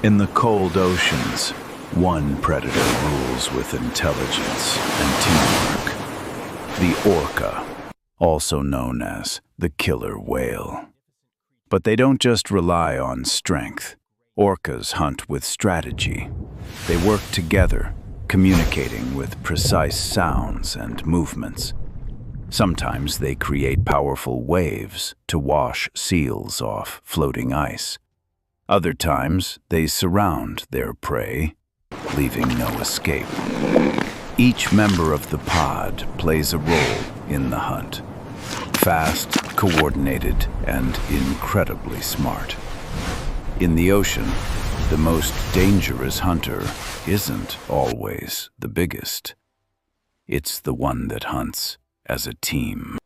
In the cold oceans, one predator rules with intelligence and teamwork. The orca, also known as the killer whale. But they don't just rely on strength. Orcas hunt with strategy. They work together, communicating with precise sounds and movements. Sometimes they create powerful waves to wash seals off floating ice. Other times, they surround their prey, leaving no escape. Each member of the pod plays a role in the hunt. Fast, coordinated, and incredibly smart. In the ocean, the most dangerous hunter isn't always the biggest. It's the one that hunts as a team.